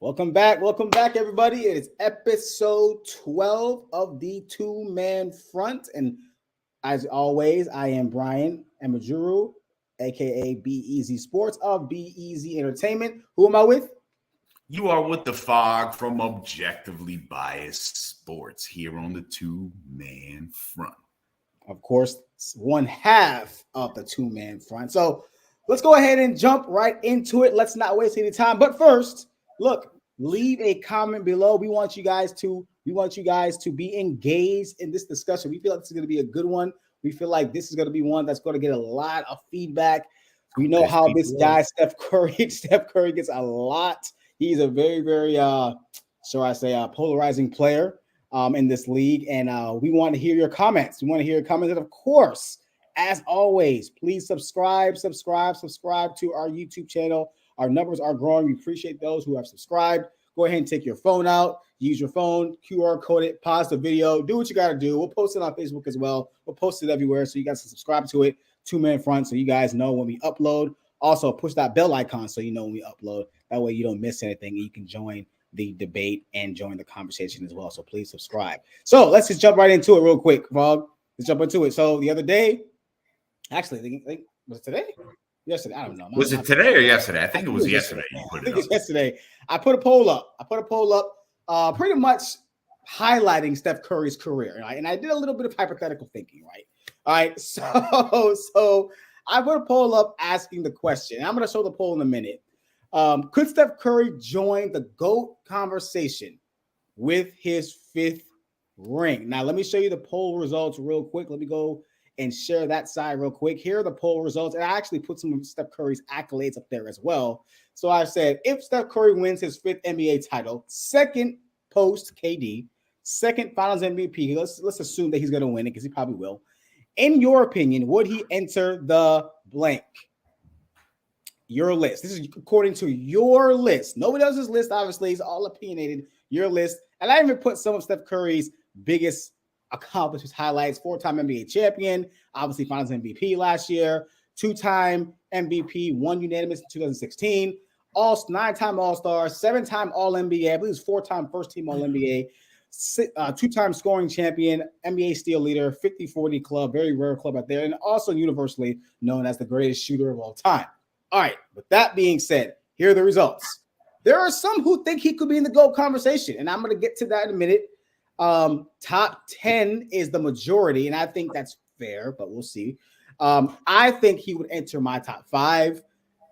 Welcome back, everybody. It is episode 12 of the two-man front. And as always, I am Brian Amajuru, aka Be Easy Sports of Be Easy Entertainment. Who am I with? You are with the Fog from Objectively Biased Sports here on the two-man front. Of course, it's one half of the two-man front. So let's go ahead and jump right into it. Let's not waste any time. But first, look, leave a comment below. We want you guys to be engaged in this discussion. We feel like this is going to be a good one. We feel like this is going to be one that's going to get a lot of feedback. We know how this guy Steph Curry gets a lot. He's a very, very polarizing player in this league, and we want to hear your comments. And of course, as always, please subscribe to our YouTube channel. Our numbers are growing. We appreciate those who have subscribed. Go ahead and take your phone out. Use your phone, QR code it, pause the video. Do what you got to do. We'll post it on Facebook as well. We'll post it everywhere so you guys can subscribe to it. Two-man front so you guys know when we upload. Also, push that bell icon so you know when we upload. That way you don't miss anything. You can join the debate and join the conversation as well. So please subscribe. So let's just jump right into it real quick, Vog. Let's jump into it. So the other day, actually, was it today? Yesterday, I don't know. Was it today or yesterday? I think it was yesterday. Yesterday. I put a poll up. Pretty much highlighting Steph Curry's career, right? And I did a little bit of hypothetical thinking, right? All right. So I put a poll up asking the question. I'm going to show the poll in a minute. Could Steph Curry join the GOAT conversation with his fifth ring? Now, let me show you the poll results real quick. Let me go and share that side real quick. Here are the poll results. And I actually put some of Steph Curry's accolades up there as well. So I said, if Steph Curry wins his fifth NBA title, second post KD, second finals MVP, let's assume that he's going to win it because he probably will. In your opinion, would he enter the blank? Your list. This is according to your list. Nobody else's list, obviously. It's all opinionated. Your list. And I even put some of Steph Curry's biggest accomplishments, highlights. 4-time NBA champion, obviously finals MVP last year, 2-time MVP, won unanimous in 2016, 9-time All-Star, 7-time All-NBA, I believe it's 4-time first-team All-NBA, 2-time scoring champion, NBA steal leader, 50-40 club, very rare club out there, and also universally known as the greatest shooter of all time. All right, with that being said, here are the results. There are some who think he could be in the GOAT conversation, and I'm going to get to that in a minute. Top 10 is the majority, and I think that's fair, but we'll see. I think he would enter my top 5,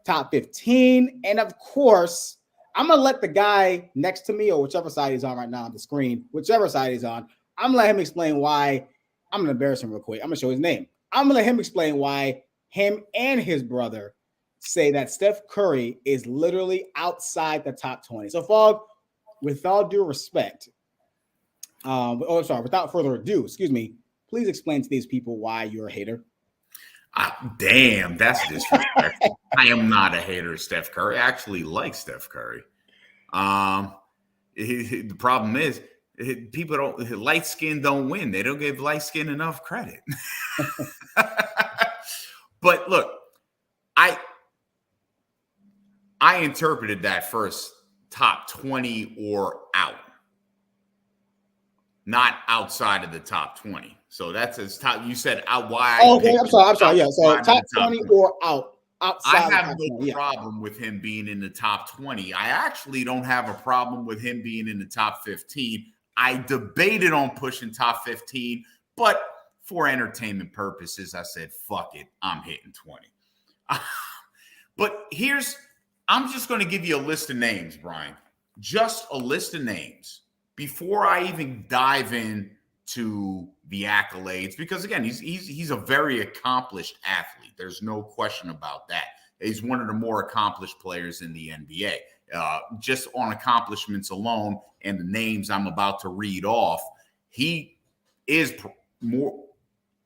top 15, and of course, I'm going to let the guy next to me or whichever side he's on right now on the screen, whichever side he's on, I'm going to let him explain why. I'm going to embarrass him real quick. I'm going to show his name. I'm going to let him explain why him and his brother say that Steph Curry is literally outside the top 20. So, Fog, with all due respect, without further ado, please explain to these people why you're a hater. Damn, that's disrespectful. I am not a hater of Steph Curry. I actually like Steph Curry. The problem is people don't, light skin don't win. They don't give light skin enough credit. But look, I interpreted that first top 20 or out, not outside of the top 20. So that's his top. You said out. Why? Okay, I'm sorry. Yeah, so top 20 or out. Outside. I have no problem with him being in the top 20. I actually don't have a problem with him being in the top 15. I debated on pushing top 15, but for entertainment purposes, I said, fuck it, I'm hitting 20. But I'm just going to give you a list of names, Brian. Just a list of names before I even dive in to the accolades, because again, he's a very accomplished athlete. There's no question about that. He's one of the more accomplished players in the NBA. Just on accomplishments alone and the names I'm about to read off, he is more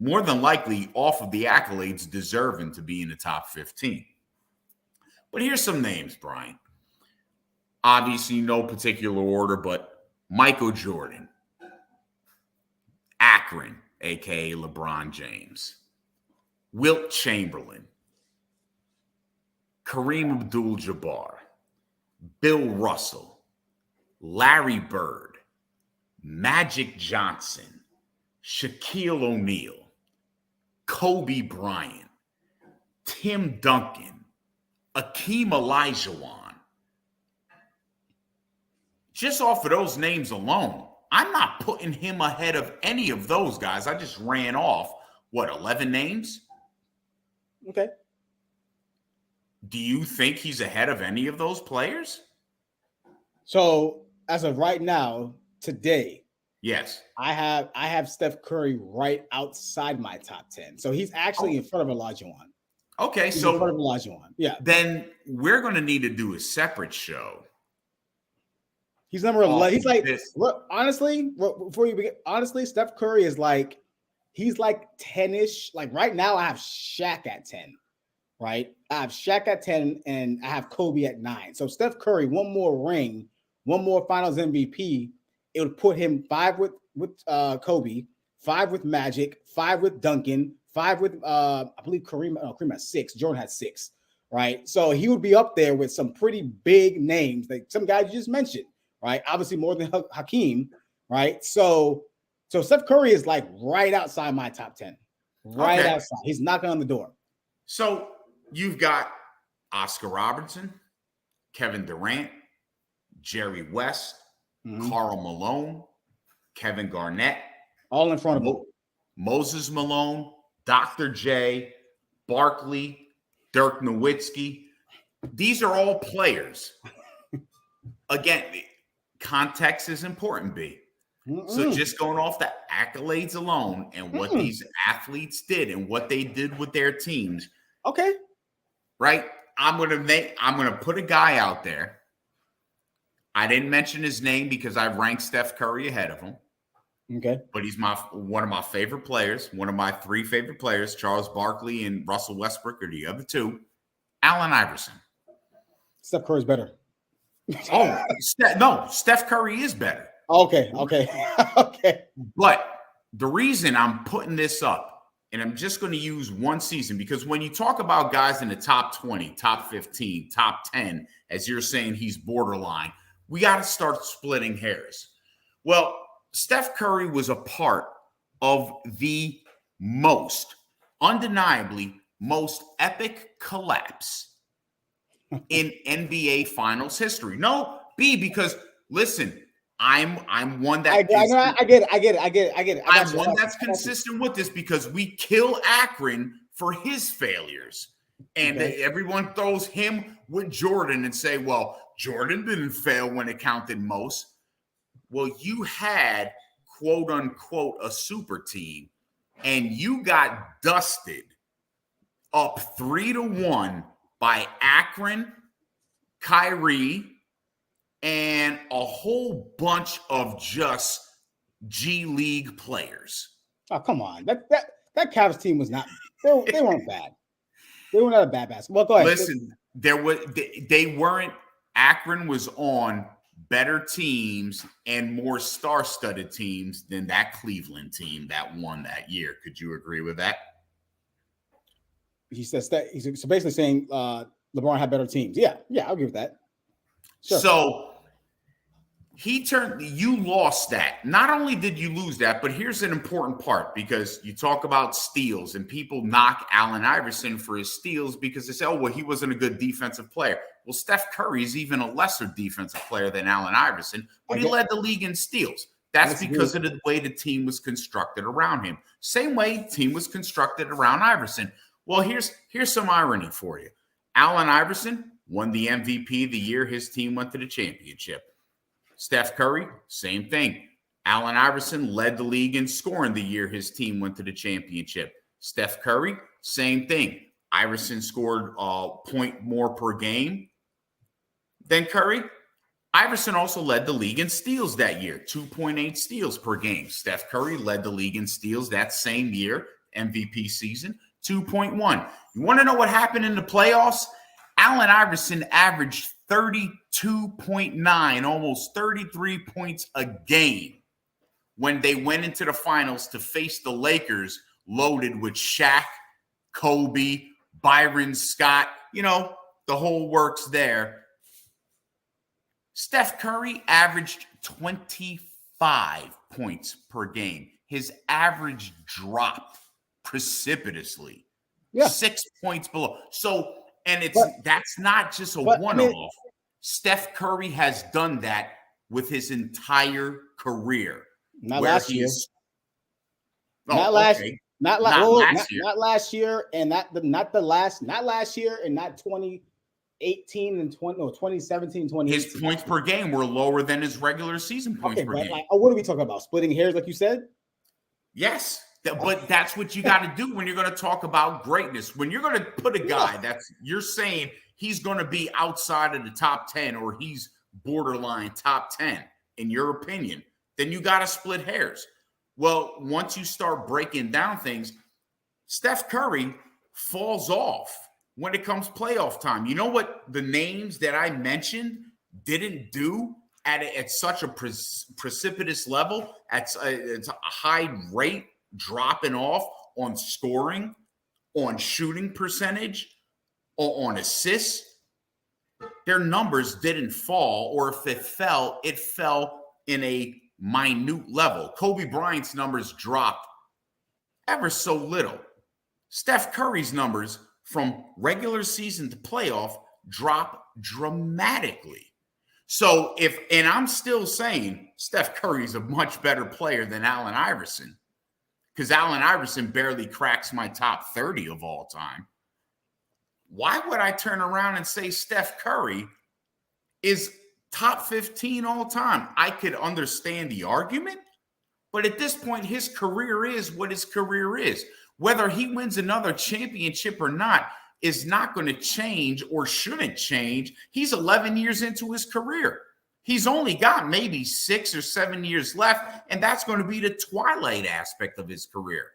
than likely off of the accolades deserving to be in the top 15. But here's some names, Brian. Obviously, no particular order, but Michael Jordan, Akron, a.k.a. LeBron James, Wilt Chamberlain, Kareem Abdul-Jabbar, Bill Russell, Larry Bird, Magic Johnson, Shaquille O'Neal, Kobe Bryant, Tim Duncan, Akeem Olajuwon. Just off of those names alone, I'm not putting him ahead of any of those guys. I just ran off, 11 names? Okay. Do you think he's ahead of any of those players? So as of right now, today, yes, I have Steph Curry right outside my top 10. So he's actually in front of Olajuwon. Okay, he's in front of Olajuwon. Yeah. Then we're going to need to do a separate show. He's number 11. He's like, look, honestly, before you begin, honestly, Steph Curry is like, he's like 10-ish. Like right now, I have Shaq at 10. Right, I have Shaq at 10 and I have Kobe at 9. So Steph Curry, one more ring, one more Finals MVP, it would put him 5 with Kobe, 5 with Magic, 5 with Duncan, 5 with I believe Kareem had 6. Jordan had 6. Right, so he would be up there with some pretty big names, like some guys you just mentioned. Right, obviously more than Hakeem. Right, so Steph Curry is like right outside my top 10. Right outside, he's knocking on the door. So you've got Oscar Robertson, Kevin Durant, Jerry West, Karl Malone, Kevin Garnett. All in front of him. Moses Malone, Dr. J, Barkley, Dirk Nowitzki. These are all players. Again, context is important, B. So just going off the accolades alone and what these athletes did and what they did with their teams. Okay. Right? I'm gonna put a guy out there. I didn't mention his name because I ranked Steph Curry ahead of him. Okay. But he's one of my favorite players, one of my 3 favorite players. Charles Barkley and Russell Westbrook are the other 2. Allen Iverson. Steph Curry's better. Steph Curry is better. Okay. But the reason I'm putting this up, and I'm just going to use one season, because when you talk about guys in the top 20, top 15, top 10, as you're saying he's borderline, we got to start splitting hairs. Well, Steph Curry was a part of the undeniably most epic collapse in NBA Finals history. No, B, because listen, I'm one that I get it. I'm one that's consistent with this because we kill Akron for his failures. And everyone throws him with Jordan and say, well, Jordan didn't fail when it counted most. Well, you had, quote unquote, a super team, and you got dusted up 3-1 by Akron, Kyrie, and a whole bunch of just G League players. Oh, come on. That Cavs team was not, they weren't bad. They were not a bad basketball. Go ahead. Listen, they weren't, Akron was on better teams and more star-studded teams than that Cleveland team that won that year. Could you agree with that? He says that he's basically saying LeBron had better teams. Yeah, I'll give that. Sure. So you lost that. Not only did you lose that, but here's an important part, because you talk about steals and people knock Allen Iverson for his steals because they say, oh, well, he wasn't a good defensive player. Well, Steph Curry is even a lesser defensive player than Allen Iverson, but he led the league in steals. That's because of the way the team was constructed around him. Same way the team was constructed around Iverson. Well, here's some irony for you. Allen Iverson won the MVP the year his team went to the championship. Steph Curry, same thing. Allen Iverson led the league in scoring the year his team went to the championship. Steph Curry, same thing. Iverson scored a point more per game than Curry. Iverson also led the league in steals that year, 2.8 steals per game. Steph Curry led the league in steals that same year, MVP season, 2.1. You want to know what happened in the playoffs? Allen Iverson averaged 32.9, almost 33 points a game when they went into the finals to face the Lakers, loaded with Shaq, Kobe, Byron Scott, the whole works there. Steph Curry averaged 25 points per game. His average dropped precipitously. Yeah. 6 points below. So, and But that's not just a one-off. Steph Curry has done that with his entire career. Not last year. Not last year, and not last year, and not 2018 and 2017, 2018. His points per game were lower than his regular season points per game. Like, what are we talking about? Splitting hairs, like you said? Yes, but that's what you got to do when you're going to talk about greatness. When you're going to put a guy you're saying he's going to be outside of the top 10 or he's borderline top 10, in your opinion, then you got to split hairs. Well, once you start breaking down things, Steph Curry falls off when it comes playoff time. You know what the names that I mentioned didn't do at such a precipitous level, it's a high rate dropping off on scoring, on shooting percentage, or on assists? Their numbers didn't fall, or if it fell in a minute level. Kobe Bryant's numbers dropped ever so little. Steph Curry's numbers from regular season to playoff drop dramatically. So and I'm still saying Steph Curry's a much better player than Allen Iverson, because Allen Iverson barely cracks my top 30 of all time. Why would I turn around and say Steph Curry is top 15 all time? I could understand the argument, but at this point, his career is what his career is. Whether he wins another championship or not is not going to change or shouldn't change. He's 11 years into his career. He's only got maybe 6 or 7 years left, and that's going to be the twilight aspect of his career.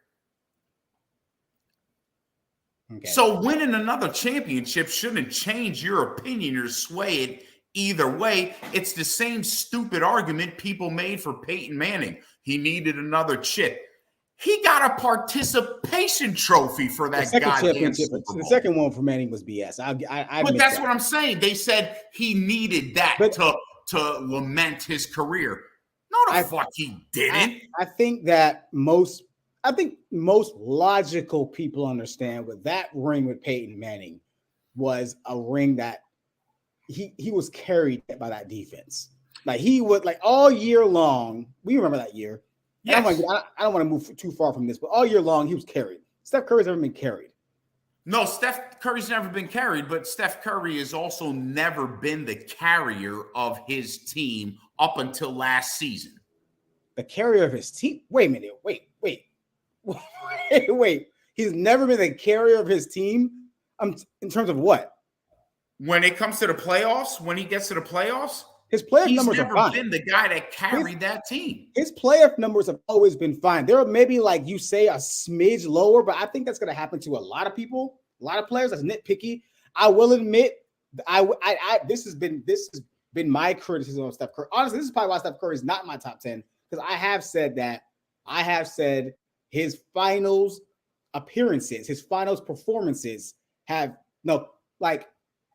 Okay. So winning another championship shouldn't change your opinion or sway it either way. It's the same stupid argument people made for Peyton Manning. He needed another chip. He got a participation trophy for that goddamn Super Bowl. The second one for Manning was BS. But that's what I'm saying. They said he needed that to lament his career. No, the fuck he didn't. I think most logical people understand what that ring with Peyton Manning was, a ring that he was carried by that defense. Like, he would, like, all year long. We remember that year. Yes. I don't want to move too far from this, but all year long he was carried. Steph Curry's never been carried. No, Steph Curry's never been carried, but Steph Curry has also never been the carrier of his team up until last season. The carrier of his team? Wait a minute. Wait. He's never been the carrier of his team? In terms of what? When it comes to the playoffs, when he gets to the playoffs, his playoff numbers are fine. He's never been the guy that carried that team. His playoff numbers have always been fine. There are maybe, like you say, a smidge lower, but I think that's going to happen to a lot of people, a lot of players. That's nitpicky. I will admit, this has been my criticism of Steph Curry. Honestly, this is probably why Steph Curry is not in my top 10, because I have said his finals appearances, his finals performances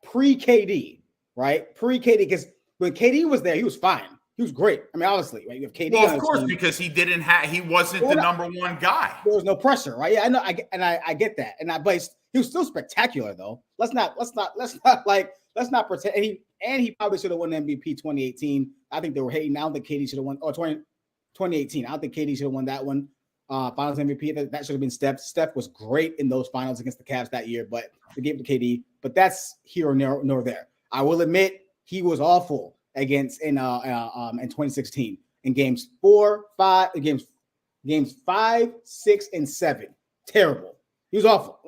pre-KD, right? Pre-KD, because when KD was there, he was fine. He was great. I mean, honestly, right? You have KD. Well, of course, because he wasn't the number one guy. There was no pressure, right? Yeah, I know. I get that. But he was still spectacular, though. Let's not pretend. And he probably should have won MVP 2018. I think they were hating. I don't think KD should have won. 2018. I don't think KD should have won that one. Finals MVP. That should have been Steph. Steph was great in those finals against the Cavs that year, but they gave it to KD. But that's here nor there. I will admit he was awful against in 2016 in games 5, 6, and 7. Terrible. He was awful.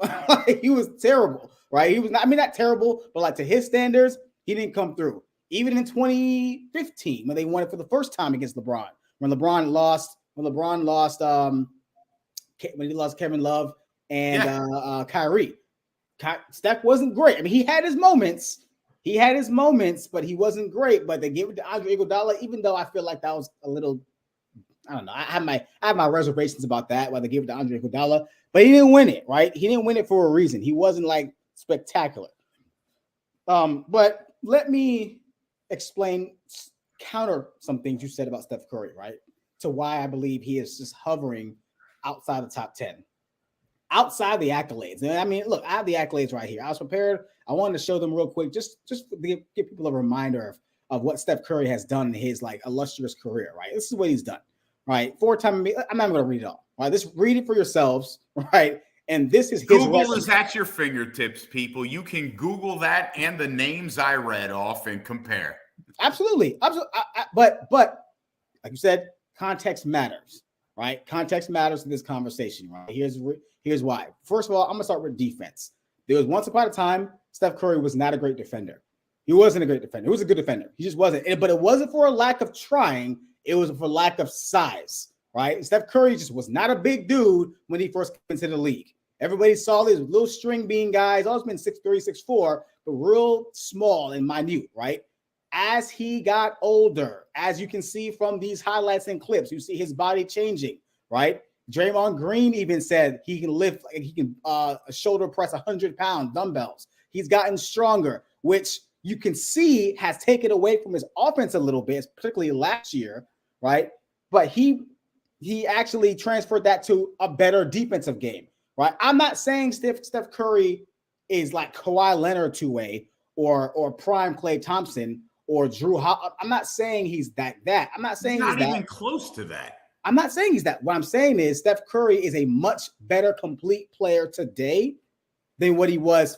He was terrible, right? He was not terrible, but like to his standards, he didn't come through. Even in 2015, when they won it for the first time against LeBron, when he lost Kevin Love and Kyrie. Steph wasn't great. I mean, he had his moments, but he wasn't great. But they gave it to Andre Iguodala, even though I feel like that was a little, I don't know. I have my reservations about that, why they gave it to Andre Iguodala, but he didn't win it, right? He didn't win it for a reason. He wasn't like spectacular. But let me counter some things you said about Steph Curry, right? To why I believe he is just hovering outside the top 10. Outside the accolades. And I mean, look, I have the accolades right here. I was prepared. I wanted to show them real quick, just to give people a reminder of what Steph Curry has done in his like illustrious career, right? This is what he's done, right? 4-time, I'm not going to read it all, right? Just read it for yourselves, right? And this is his Google resume. is at your fingertips, people. You can Google that and the names I read off and compare. Absolutely. But like you said, context matters, right? Context matters in this conversation, right? Here's why. First of all, I'm going to start with defense. There was once upon a time, Steph Curry was not a great defender. He wasn't a great defender. He was a good defender. He just wasn't. But it wasn't for a lack of trying. It was for lack of size, right? Steph Curry just was not a big dude when he first came into the league. Everybody saw these little string bean guys, always been 6'3", 6'4", but real small and minute, right? As he got older, as you can see from these highlights and clips, you see his body changing, right? Draymond Green even said he can lift, like he can shoulder press 100-pound dumbbells. He's gotten stronger, which you can see has taken away from his offense a little bit, particularly last year, right? But he actually transferred that to a better defensive game, right? I'm not saying Steph Curry is like Kawhi Leonard two-way or prime Klay Thompson or Drew. I'm not saying he's that. I'm not saying he's not even close to that. I'm not saying he's that. What I'm saying is Steph Curry is a much better complete player today than what he was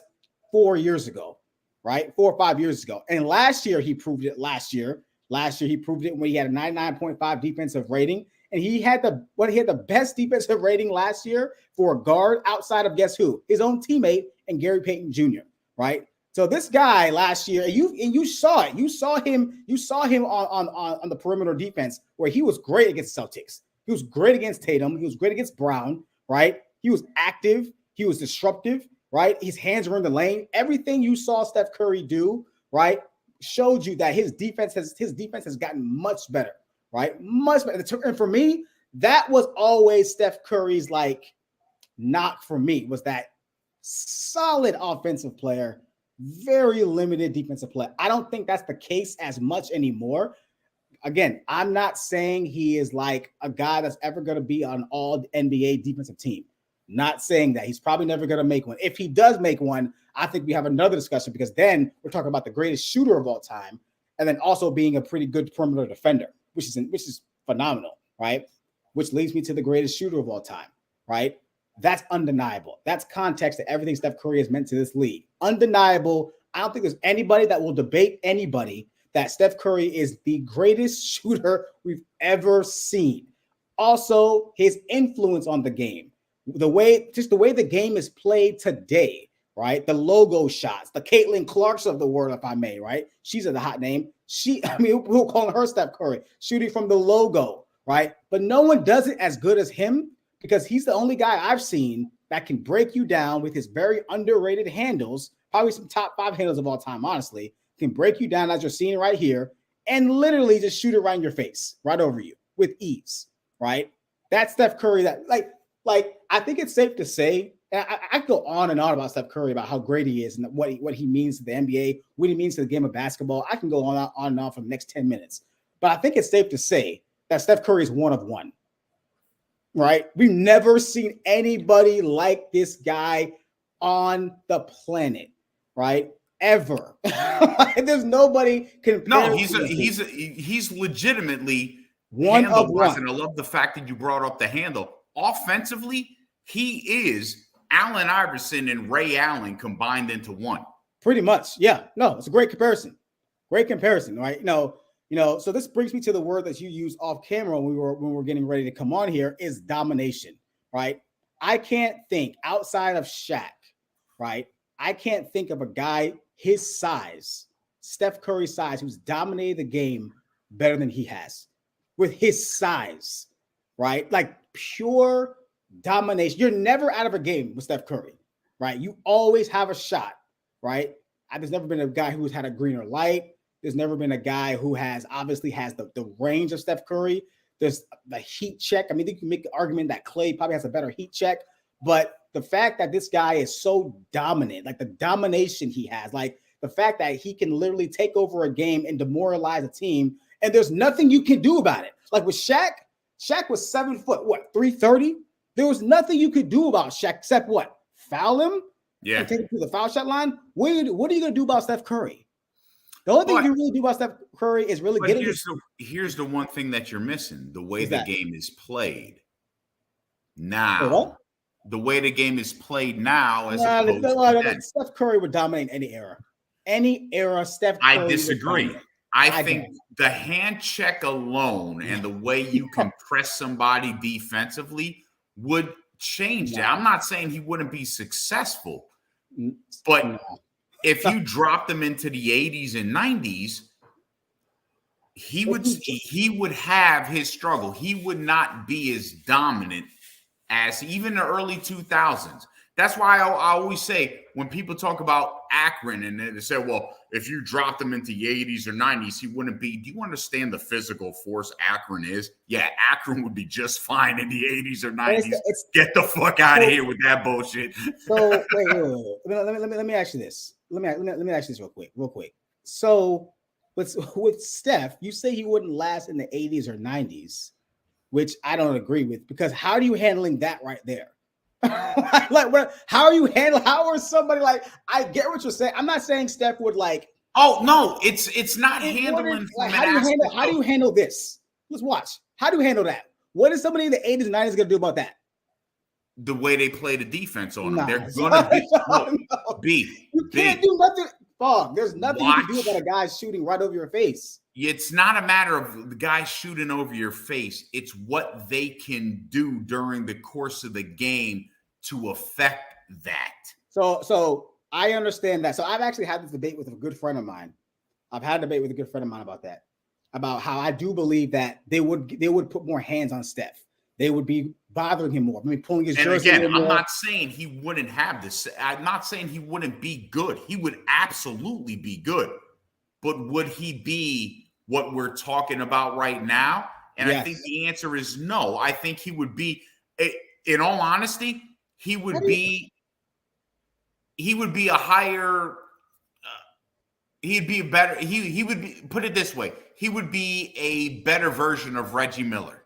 4 years ago, right? 4 or 5 years ago. And last year, he proved it last year. Last year, he proved it when he had a 99.5 defensive rating. And he had the best defensive rating last year for a guard outside of guess who? His own teammate and Gary Payton Jr., right? So this guy last year, and you saw it. You saw him on the perimeter defense where he was great against Celtics. He was great against Tatum. He was great against Brown, right? He was active. He was disruptive, right? His hands were in the lane. Everything you saw Steph Curry do, right, showed you that his defense has gotten much better, right? Much better. And for me, that was always Steph Curry's like knock for me, was that solid offensive player, very limited defensive play. I don't think that's the case as much anymore. Again, I'm not saying he is like a guy that's ever going to be on an all NBA defensive team. Not saying that. He's probably never going to make one. If he does make one, I think we have another discussion because then we're talking about the greatest shooter of all time and then also being a pretty good perimeter defender, which is phenomenal, right? Which leads me to the greatest shooter of all time, right? That's undeniable. That's context to everything Steph Curry has meant to this league. Undeniable. I don't think there's anybody that will debate anybody that Steph Curry is the greatest shooter we've ever seen. Also, his influence on the game, the way the game is played today, right? The logo shots, the Caitlin Clarks of the world, if I may, right? She's a hot name. We're calling her Steph Curry, shooting from the logo, right? But no one does it as good as him because he's the only guy I've seen that can break you down with his very underrated handles, probably some top 5 handles of all time, honestly, can break you down as you're seeing right here and literally just shoot it right in your face, right over you with ease, right? That's Steph Curry. That like I think it's safe to say, and I go on and on about Steph Curry, about how great he is and what he means to the NBA, what he means to the game of basketball. I can go on and on for the next 10 minutes. But I think it's safe to say that Steph Curry is one of one. Right? We've never seen anybody like this guy on the planet, right? Ever. There's nobody compared. No, he's legitimately one of one. And I love the fact that you brought up the handle. Offensively, he is Allen Iverson and Ray Allen combined into one. Pretty much, yeah. No, it's a great comparison. Great comparison, right? So this brings me to the word that you used off camera when we were getting ready to come on here is domination, right? I can't think outside of Shaq, right? I can't think of a guy his size, Steph Curry's size, who's dominated the game better than he has with his size, right? Like pure domination. You're never out of a game with Steph Curry, right? You always have a shot, right? There's never been a guy who's had a greener light. There's never been a guy who has the range of Steph Curry. There's the heat check. I mean, you can make the argument that Klay probably has a better heat check, but the fact that this guy is so dominant, like the domination he has, like the fact that he can literally take over a game and demoralize a team, and there's nothing you can do about it. Like with Shaq was 7 foot, 330? There was nothing you could do about Shaq except what? Foul him? Yeah. And take him to the foul shot line? What are you going to do about Steph Curry? The only thing you can really do about Steph Curry is really getting here's the one thing that you're missing: the way the game is played now. The way the game is played now, as opposed to Steph Curry would dominate any era. Any era, Steph Curry. I disagree. I think the hand check alone and the way you can press somebody defensively would change that. I'm not saying he wouldn't be successful, but if you dropped him into the 80s and 90s, he would have his struggle. He would not be as dominant as even the early 2000s. That's why I always say when people talk about Akron and they say, well, if you dropped him into the 80s or 90s, he wouldn't be. Do you understand the physical force Akron is? Yeah, Akron would be just fine in the 80s or 90s. Get the fuck out of here with that bullshit. So wait. Let me ask you this. Let me ask you this real quick. So with Steph, you say he wouldn't last in the 80s or 90s, which I don't agree with, because how are you handling that right there? How are you handling? How are somebody like? I get what you're saying. I'm not saying Steph would like. Oh no, it's not handling. Like, how do you handle this? Let's watch. How do you handle that? What is somebody in the 80s and 90s going to do about that? The way they play the defense on them, they're gonna be. You can't do nothing. Fuck, there's nothing you can do about a guy shooting right over your face. It's not a matter of the guy shooting over your face. It's what they can do during the course of the game to affect that. So I understand that. So I've actually had this debate with a good friend of mine. I've had a debate with a good friend of mine about that, about how I do believe that they would put more hands on Steph. They would be bothering him more. I mean, pulling his jersey. And again, I'm not saying he wouldn't have this. I'm not saying he wouldn't be good. He would absolutely be good. But would he be what we're talking about right now? And yes. I think the answer is no. I think he would be, in all honesty, he would be a higher, he'd be a better, he would be, put it this way, he would be a better version of Reggie Miller.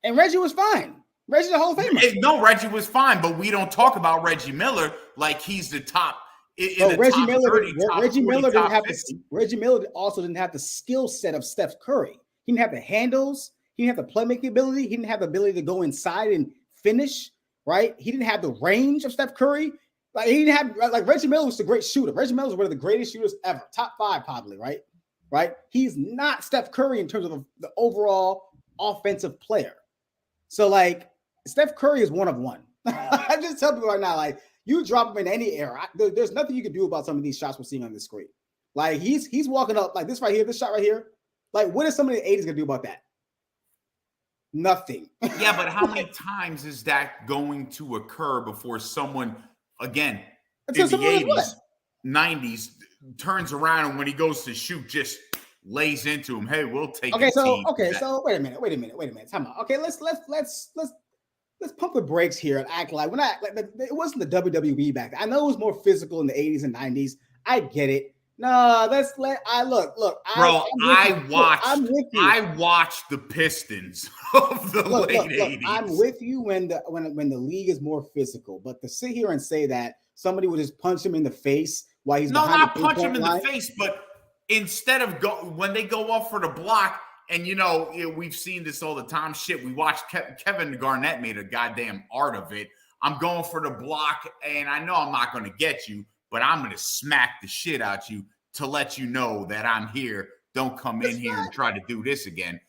And Reggie was fine. Reggie's the Hall of Famer. No, Reggie was fine, but we don't talk about Reggie Miller like he's the top. Reggie Miller also didn't have the skill set of Steph Curry. He didn't have the handles. He didn't have the playmaking ability. He didn't have the ability to go inside and finish, right? He didn't have the range of Steph Curry. Like, he didn't have, like, Reggie Miller was a great shooter. Reggie Miller was one of the greatest shooters ever. Top 5 probably, right? Right? He's not Steph Curry in terms of the overall offensive player. So, like, Steph Curry is one of one. I just tell people right now, like, you drop him in any era, there's nothing you can do about some of these shots we're seeing on the screen. Like, he's walking up like this right here, this shot right here. Like, what is somebody in the 80s going to do about that? Nothing. Yeah, but how many times is that going to occur before someone, again, in the 80s, 90s, turns around and when he goes to shoot, just lays into him? Hey, we'll take it. So wait a minute. Time out. Okay, let's pump the brakes here and act like it wasn't the WWE back then. I know it was more physical in the 80s and 90s. I get it. No, I watched the Pistons of the late 80s. I'm with you when the league is more physical, but to sit here and say that somebody would just punch him in the face while he's not punch him in the face, but instead of when they go up for the block, and we've seen this all the time. Shit, we watched Kevin Garnett made a goddamn art of it. I'm going for the block, and I know I'm not going to get you, but I'm going to smack the shit out you to let you know that I'm here. Don't come in here and try to do this again.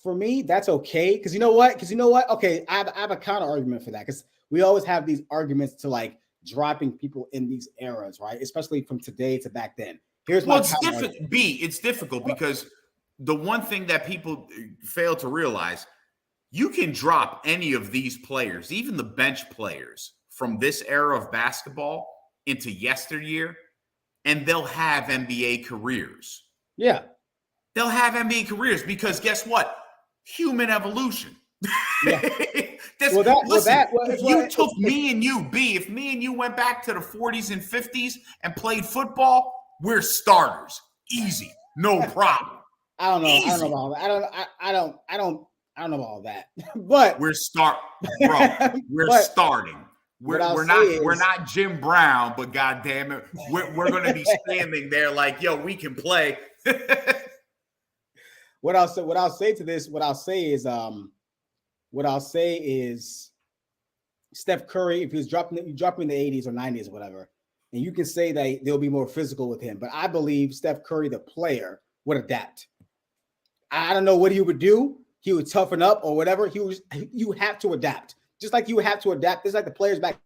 For me, that's okay. Because you know what? Okay, I have a counter argument for that. Because we always have these arguments to like dropping people in these eras, right? Especially from today to back then. It's difficult because the one thing that people fail to realize, you can drop any of these players, even the bench players from this era of basketball into yesteryear, and they'll have NBA careers. Yeah. They'll have NBA careers because guess what? Human evolution. Yeah. If you took me and you, if me and you went back to the 40s and 50s and played football, we're starters. Easy. No problem. I don't know. Easy. I don't know about all that. I don't know about all that. But we're starting. We're not Jim Brown, but goddamn it, we're going to be standing there like, yo, we can play. What I'll say is Steph Curry, if he's dropping in the 80s or 90s or whatever, and you can say that they'll be more physical with him. But I believe Steph Curry, the player, would adapt. I don't know what he would do. He would toughen up or whatever. You have to adapt. Just like you have to adapt. It's like the players back.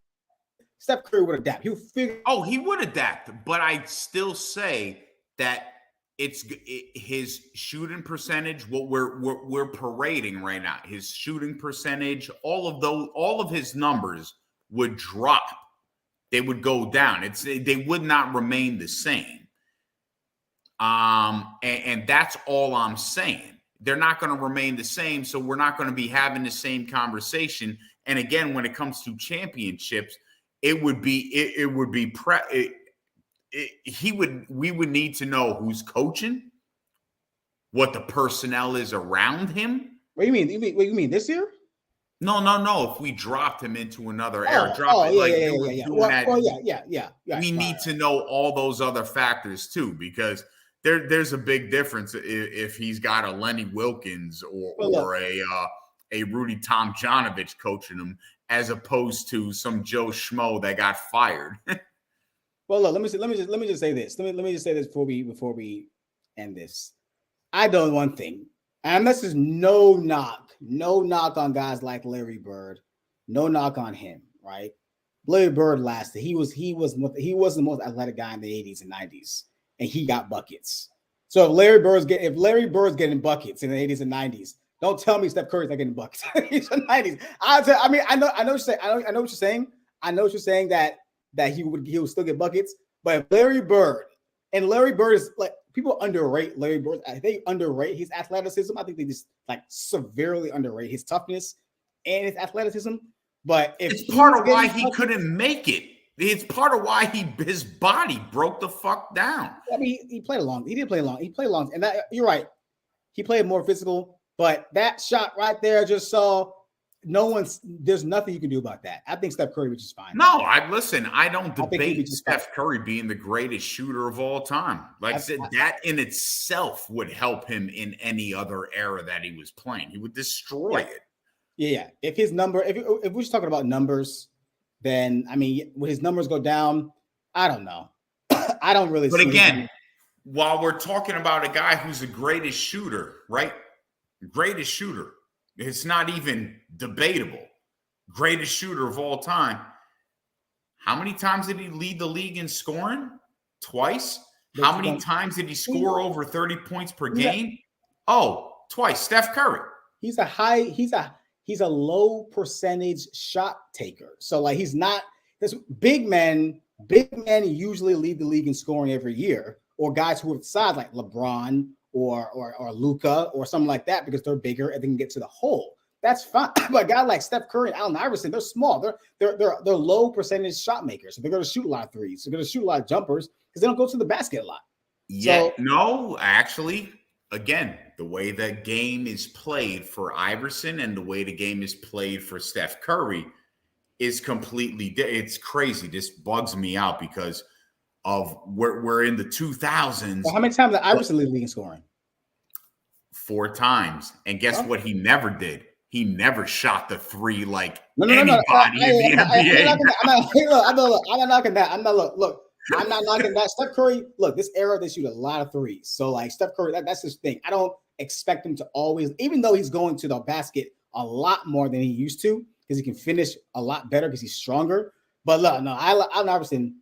Steph Curry would adapt. He would adapt. But I'd still say that his shooting percentage, what we're parading right now, his shooting percentage, all of his numbers would drop. They would go down. They would not remain the same. And that's all I'm saying. They're not going to remain the same, so we're not going to be having the same conversation. And again, when it comes to championships, we would need to know who's coaching, what the personnel is around him. What do you mean this year? No. If we dropped him into another era, we need to know all those other factors too, because there's a big difference if he's got a Lenny Wilkins or a Rudy Tomjanovich coaching him, as opposed to some Joe Schmo that got fired. Well, look, let me just say this. Let me just say this before we end this. I know one thing, and this is no knock on guys like Larry Bird, no knock on him, right? Larry Bird lasted. He was the most athletic guy in the 80s and 90s, and he got buckets. So if Larry Bird's getting buckets in the 80s and 90s, don't tell me Steph Curry's not getting buckets in the 80s and 90s. I know what you're saying. I know what you're saying. I know what you're saying that he would still get buckets. But if Larry Bird is like, people underrate Larry Bird. I think they underrate his athleticism. I think they just like severely underrate his toughness and his athleticism. But it's part of why he couldn't make it. It's part of why his body broke the fuck down. I mean, he played along. He did play along. He played along, and that, you're right. He played more physical, but that shot right there just saw. There's nothing you can do about that. I think Steph Curry was just fine. No, I don't debate Steph Curry being the greatest shooter of all time. Like I said, that in itself would help him in any other era that he was playing. He would destroy it. Yeah. If we're just talking about numbers, then I mean, when his numbers go down, I don't know. I don't really. But again, while we're talking about a guy who's the greatest shooter, right? Greatest shooter. It's not even debatable. Greatest shooter of all time. How many times did he lead the league in scoring? Twice. How many times did he score over 30 points per game? Twice. Steph Curry. He's a low percentage shot taker. So like he's not this big men usually lead the league in scoring every year, or guys who are the size like LeBron or Luka or something like that, because they're bigger and they can get to the hole. That's fine. But a guy like Steph Curry and Allen Iverson, they're small. They're low percentage shot makers. So they're going to shoot a lot of threes. They're going to shoot a lot of jumpers because they don't go to the basket a lot. Yeah, no, actually, again, the way the game is played for Iverson and the way the game is played for Steph Curry is completely it's crazy. This bugs me out because of we're in the 2000s. Well, how many times did Iverson lead the league in scoring? 4 times. And guess what he never did? He never shot the three like anybody in the NBA. I'm not knocking that. I'm not knocking that. Steph Curry, look, this era, they shoot a lot of threes. So like Steph Curry, that's his thing. I don't expect him to always, even though he's going to the basket a lot more than he used to, because he can finish a lot better because he's stronger. But look, no, Allen Iverson,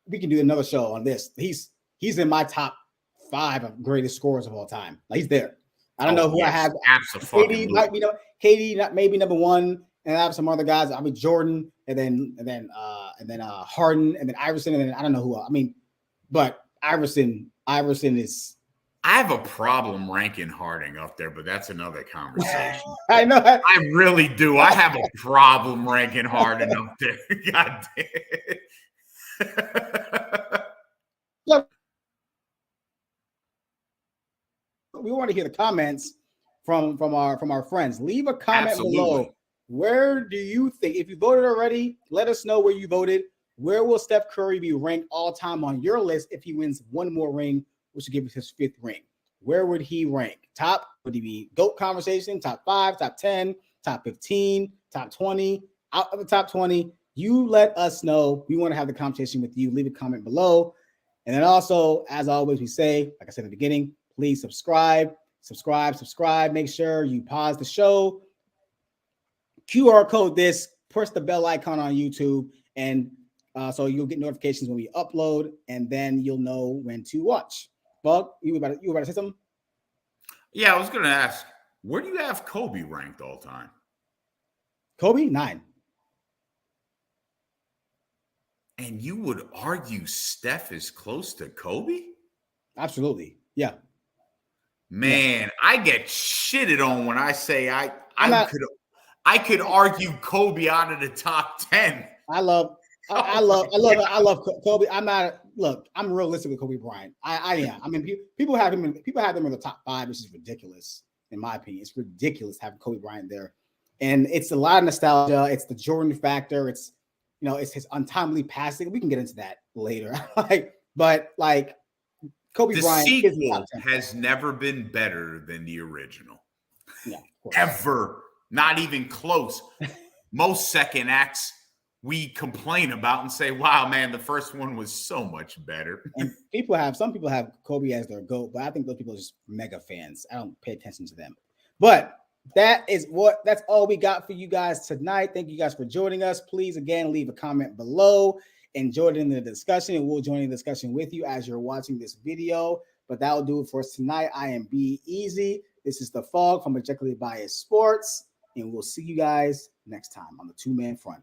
we can do another show on this. He's in my top 5 of greatest scorers of all time. Like he's there. I don't know who I have. Absolutely. KD maybe number 1, and I have some other guys. I mean Jordan, and then Harden, and then Iverson, and then I don't know who else. I mean, but Iverson is I have a problem ranking Harding up there, but that's another conversation. I know. I really do. I have a problem ranking Harden up there. God damn. Look, we want to hear the comments from our friends. Leave a comment below. Where do you think, if you voted already, let us know where you voted. Where will Steph Curry be ranked all time on your list if he wins one more ring, which will give us his 5th ring? Where would he rank? Top, would he be GOAT conversation, top 5, top 10, top 15, top 20, out of the top 20? You let us know. We want to have the conversation with you. Leave a comment below. And then also, as always, we say, like I said at the beginning, please subscribe. Make sure you pause the show. QR code this, push the bell icon on YouTube, and so you'll get notifications when we upload, and then you'll know when to watch. Bug, you were about to say something? Yeah, I was going to ask, where do you have Kobe ranked all time? Kobe, 9. And you would argue Steph is close to Kobe? Absolutely, yeah. Man, yeah. I get shitted on when I say I could argue Kobe out of the top 10. I love Kobe. I'm realistic with Kobe Bryant. I am. I mean, people have them in the top 5, which is ridiculous, in my opinion. It's ridiculous having Kobe Bryant there. And it's a lot of nostalgia. It's the Jordan factor. It's, it's his untimely passing. We can get into that later. But Kobe Bryant. The sequel has never been better than the original. Yeah, ever. Not even close. Most second acts we complain about and say, wow, man, the first one was so much better. And some people have Kobe as their GOAT, but I think those people are just mega fans. I don't pay attention to them. But that's all we got for you guys tonight. Thank you guys for joining us. Please, again, leave a comment below and join in the discussion, and we'll join in the discussion with you as you're watching this video. But that will do it for us tonight. I am Be Easy. This is The Fog from Objectively Biased Sports, and we'll see you guys next time on the Two Man Front.